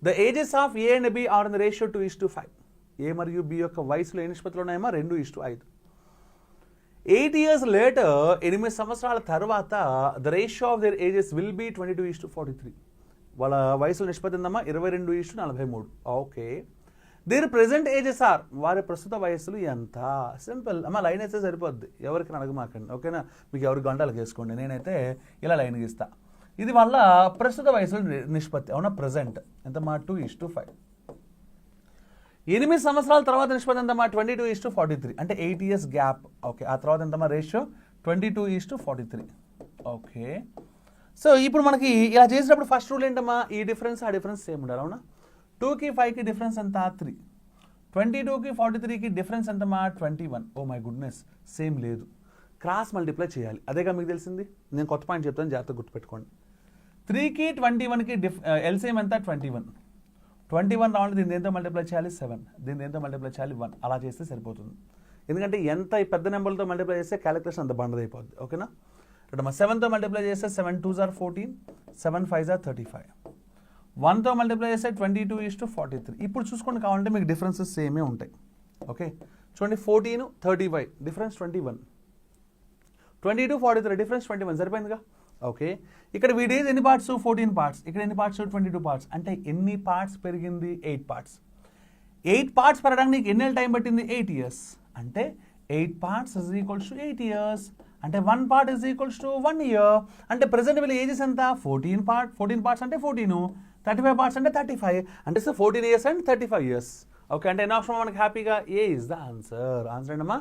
The ages of A and B are in the ratio 2:5. A మరియు B యొక్క వయసులో ఏ నిష్పత్తిలో ఉన్నాయమ్మా? 2:5. 8 years later, 8 సంవత్సరాల తర్వాత the ratio of their ages will be 22:43. వాళ్ళ వయసుల నిష్పత్తి ఉందమ్మా 22:43. Okay. Their present ages are, వారి ప్రస్తుత వయస్సులు ఎంత? సింపుల్ అమ్మ, లైన్ వేస్తే సరిపోద్ది, ఎవరికి అడగమాకండి, ఓకేనా? మీకు ఎవరికి గంటలకు వేసుకోండి, నేనైతే ఇలా లైన్ గీస్తా. ఇది వాళ్ళ ప్రస్తుత వయసుల నిష్పత్తి, అవునా? ప్రజెంట్ ఎంతమ్మా? 2:5. 8 సంవత్సరాల తర్వాత నిష్పత్తి ఎంతమ్మా? 22:43, అంటే 8 years గ్యాప్. ఓకే, ఆ తర్వాత ఎంతమ్మా రేషియో? 22:43. ఓకే. సో ఇప్పుడు మనకి ఇలా చేసినప్పుడు ఫస్ట్ రూల్ ఏంటమ్మా? ఈ డిఫరెన్స్ ఆ డిఫరెన్స్ సేమ్ ఉండాలి, అవునా? 2కి 5కి డిఫరెన్స్ ఎంత? 3. 22కి 43కి డిఫరెన్స్ ఎంతమ్మా? 21. ఓ మై గుడ్నెస్, సేమ్ లేదు. క్రాస్ మల్టిప్లై చేయాలి, అదేగా మీకు తెలిసింది. నేను కొత్త పాయింట్ చెప్తాను, జాగ్రత్తగా గుర్తుపెట్టుకోండి. 3కి 21కి ఎల్సిఎం ఎంత? 21. 21 రావాలి, దీన్ని దేంతో మల్టిప్లై చేయాలి? 7. దీన్ని దేంతో మల్టిప్లై చేయాలి? 1. అలా చేస్తే సరిపోతుంది. ఎందుకంటే ఎంత పెద్ద నెంబర్లతో మల్టిప్లై చేస్తే క్యాలిక్యులేషన్ అంత బండదైపోద్ది, ఓకేనా? రెండమ్మా 7తో మల్టిప్లై చేస్తే 7 2s are 14, 7 5s are 35. 1తో multiply చేస్తే 22:43. ఇప్పుడు చూసుకోండి, కావాలంటే మీకు డిఫరెన్సెస్ సేమే ఉంటాయి. ఓకే, చూడండి 14 35 డిఫరెన్స్ 21, 22 43 డిఫరెన్స్ 21, సరిపోయిందిగా. ఓకే, ఇక్కడ వీడేది ఎన్ని పార్ట్స్? 14 పార్ట్స్. ఇక్కడ ఎన్ని పార్ట్స్? 22 పార్ట్స్. అంటే ఎన్ని పార్ట్స్ పెరిగింది? 8 పార్ట్స్. 8 పార్ట్స్ పెరగడానికి నీకు ఎన్ని టైం పట్టింది? 8 years. అంటే 8 parts is equals to 8 years. అంటే 1 part is equals to 1 year. అంటే ప్రెసెంట్ వీళ్ళ ఏజెస్ ఎంత? 14 parts అంటే 14, 35 parts అంటే 35, అంటే 14 years and 35 years. ఓకే, అంటే ఎన్ని ఆప్షన్ మనకి హ్యాపీగా? A is the answer. Answer ఏంటమ్మా?